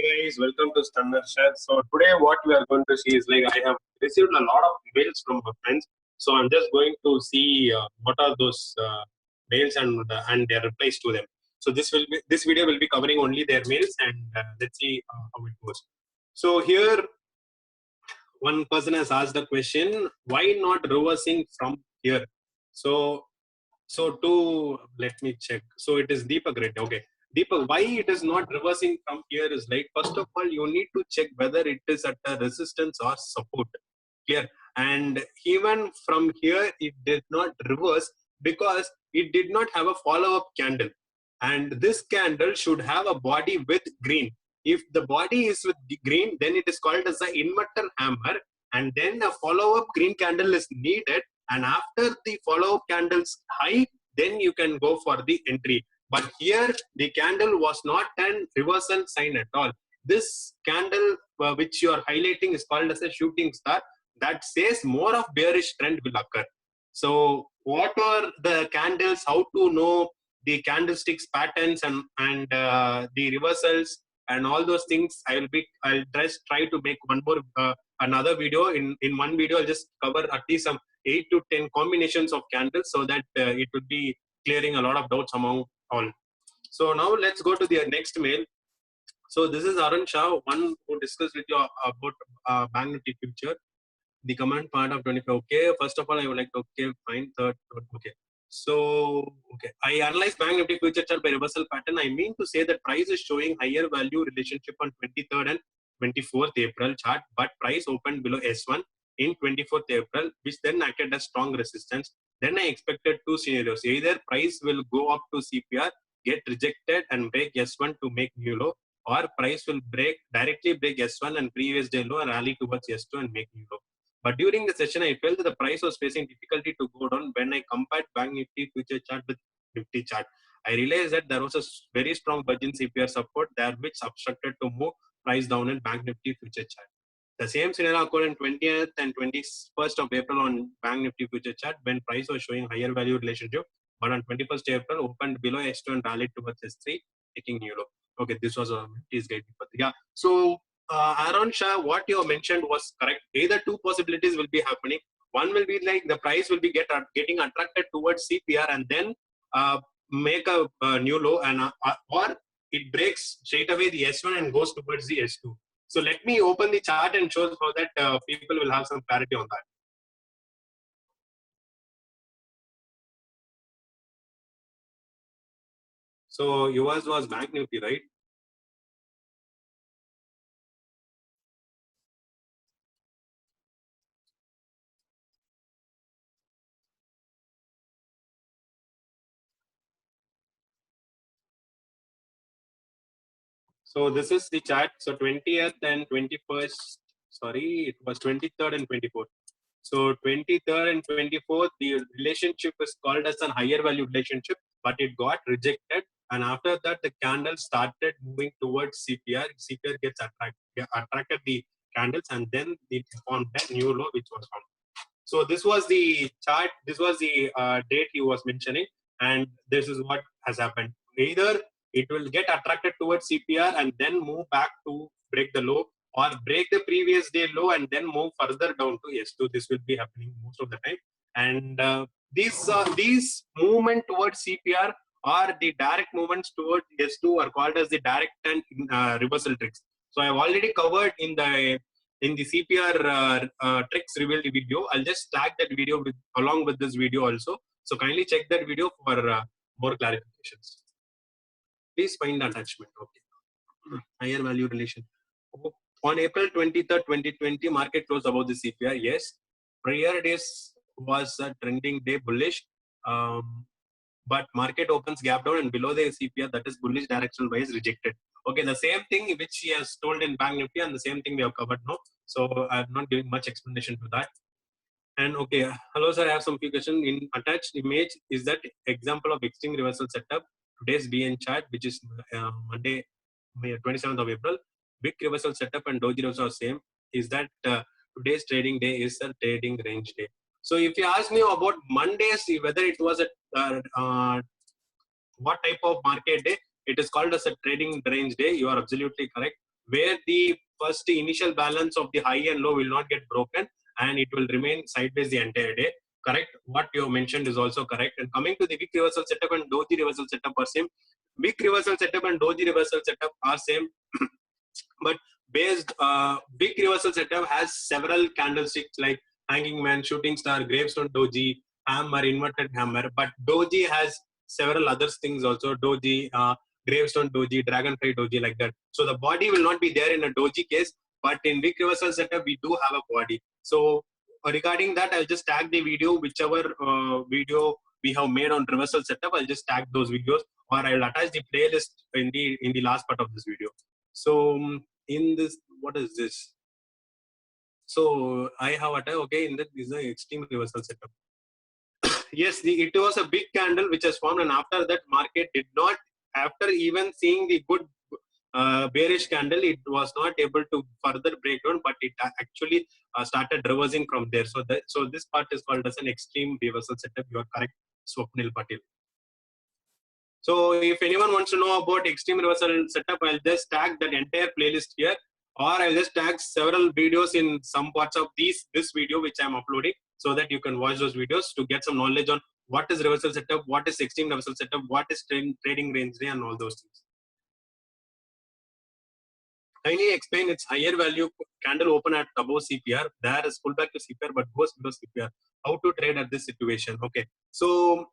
Guys, welcome to Standard Share. So today what we are going to see is like I have received a lot of mails from my friends. So I'm just going to see what are those mails and their replies to them. So this video will be covering only their mails and let's see how it goes. So here one person has asked the question, why not reversing from here? So to let me check. So it is Deepak Reddy. Okay. Deepak, why it is not reversing from here is like, first of all, you need to check whether it is at a resistance or support. Clear. And even from here, it did not reverse because it did not have a follow-up candle. And this candle should have a body with green. If the body is with green, then it is called as the inverter hammer. And then a follow-up green candle is needed. And after the follow-up candle's high, then you can go for the entry. But here, the candle was not an reversal sign at all. This candle, which you are highlighting, is called as a shooting star. That says more of bearish trend will occur. So what are the candles, how to know the candlesticks patterns and the reversals and all those things, I'll just try to make one more another video. In one video, I'll just cover at least some 8 to 10 combinations of candles so that it would be clearing a lot of doubts among all. So now let's go to the next mail. So this is Arun Shah, one who discussed with you about Bank Nifty future. The command part of 25. Okay, first of all, I would like to, okay, fine, third, okay. So, okay, I analyze Bank Nifty future chart by reversal pattern. I mean to say that price is showing higher value relationship on 23rd and 24th April chart, but price opened below S1 in 24th April, which then acted as strong resistance. Then I expected two scenarios. Either price will go up to CPR, get rejected and break S1 to make new low, or price will directly break S1 and previous day low and rally towards S2 and make new low. But during the session, I felt that the price was facing difficulty to go down when I compared Bank Nifty future chart with Nifty chart. I realized that there was a very strong budge in CPR support there, which obstructed to move price down in Bank Nifty future chart. The same scenario occurred on 20th and 21st of April on Bank Nifty future chart when price was showing higher value relationship, but on 21st April opened below S2 and rallied towards S3, taking new low. Okay, this was a Nifty's guide. Yeah, so Arun Shah, what you mentioned was correct. Either two possibilities will be happening. One will be like the price will be getting attracted towards CPR and then make a new low, and or it breaks straight away the S1 and goes towards the S2. So let me open the chart and show so that people will have some clarity on that. So yours was Bank Nifty, right? So this is the chart. So 20th and 21st, sorry, it was 23rd and 24th. So 23rd and 24th, the relationship is called as a higher value relationship, but it got rejected. And after that, the candle started moving towards CPR. CPR gets attracted the candles, and then it formed that new low, which was found. So this was the chart. This was the date he was mentioning, and this is what has happened. Either it will get attracted towards CPR and then move back to break the low, or break the previous day low and then move further down to S2. This will be happening most of the time. And these movement towards CPR or the direct movements towards S2 are called as the direct and reversal tricks. So I have already covered in the CPR tricks revealed video. I'll just tag that video along with this video also. So kindly check that video for more clarifications. Please find the attachment. Okay. Higher value relation. On April 23rd, 2020, market closed above the CPR. Yes. Prior days was a trending day bullish. But market opens gap down and below the CPR, that is bullish directional wise, rejected. Okay, the same thing which he has told in Bank Nifty and the same thing we have covered now. So I'm not giving much explanation to that. And okay, hello sir, I have some few questions. In attached image is that example of extreme reversal setup. Today's BN chart, which is Monday, 27th of April. Big reversal setup and doji also same. Is that today's trading day is a trading range day. So if you ask me about Mondays, whether it was a what type of market day, it is called as a trading range day. You are absolutely correct. where the first initial balance of the high and low will not get broken and it will remain sideways the entire day. Correct. What you mentioned is also correct. And coming to the wick reversal setup and doji reversal setup are same. Wick reversal setup and doji reversal setup are same. But wick reversal setup has several candlesticks like hanging man, shooting star, gravestone doji, hammer, inverted hammer. But doji has several other things also. Doji, gravestone doji, dragonfly doji, like that. So the body will not be there in a doji case, but in wick reversal setup we do have a body. So regarding that, I'll just tag the video, whichever video we have made on reversal setup. I'll just tag those videos, or I'll attach the playlist in the last part of this video. So in this, what is this? So I have attack. Okay, in that is the extreme reversal setup. Yes, it was a big candle which has formed, and after that market did not, after even seeing the good bearish candle, it was not able to further break down, but it actually started reversing from there. So this part is called as an extreme reversal setup. You are correct, Swapnil Patil. So if anyone wants to know about extreme reversal setup, I'll just tag that entire playlist here, or I'll just tag several videos in some parts of this video which I'm uploading, so that you can watch those videos to get some knowledge on what is reversal setup, what is extreme reversal setup, what is trading range day, and all those things. Kindly explain its higher value candle open at above CPR. There is pullback to CPR but goes below CPR. How to trade at this situation? Okay, so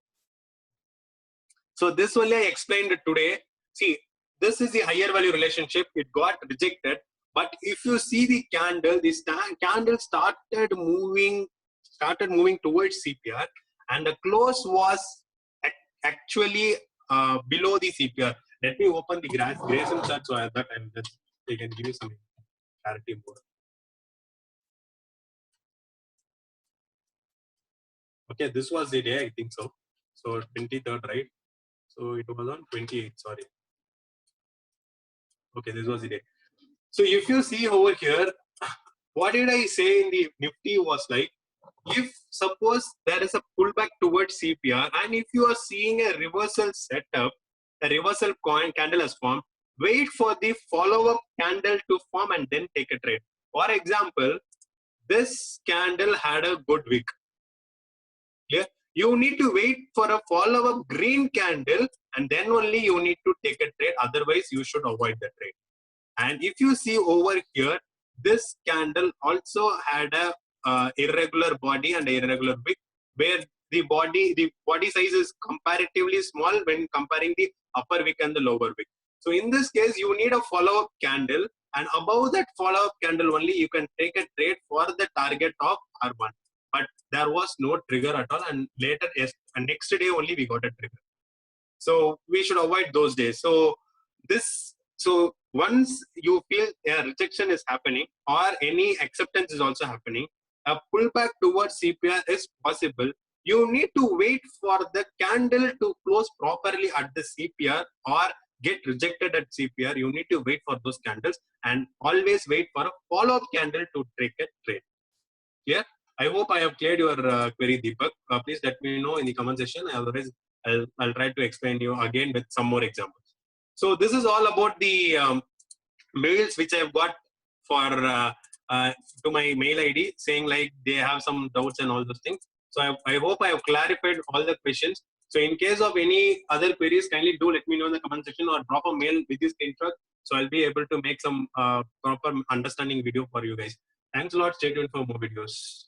this only I explained it today. See, this is the higher value relationship. It got rejected, but if you see the candle, this candle started moving towards CPR, and the close was actually below the CPR. Let me open the Grayson chart so that they can give you some clarity more. Okay, this was the day, I think so. So 23rd, right? So it was on 28th, sorry. Okay, this was the day. So if you see over here, what did I say in the Nifty was like, if suppose there is a pullback towards CPR, and if you are seeing a reversal setup, a reversal candle has formed, wait for the follow-up candle to form and then take a trade. For example, this candle had a good wick. Clear? You need to wait for a follow-up green candle, and then only you need to take a trade. Otherwise, you should avoid the trade. And if you see over here, this candle also had a irregular body and irregular wick, where the body size is comparatively small when comparing the upper wick and the lower wick. So in this case, you need a follow-up candle, and above that follow-up candle only you can take a trade for the target of R1. But there was no trigger at all, and later, yes, and next day only we got a trigger. So we should avoid those days. So once you feel a rejection is happening or any acceptance is also happening, a pullback towards CPR is possible. You need to wait for the candle to close properly at the CPR or get rejected at CPR. You need to wait for those candles and always wait for a follow-up candle to take a trade. Clear? I hope I have cleared your query, Deepak. Please let me know in the comment section. Otherwise, I'll try to explain you again with some more examples. So this is all about the mails which I've got for to my mail ID saying like they have some doubts and all those things. So I hope I have clarified all the questions. So in case of any other queries, kindly do let me know in the comment section or drop a mail with this screenshot. So I'll be able to make some proper understanding video for you guys. Thanks a lot. Stay tuned for more videos.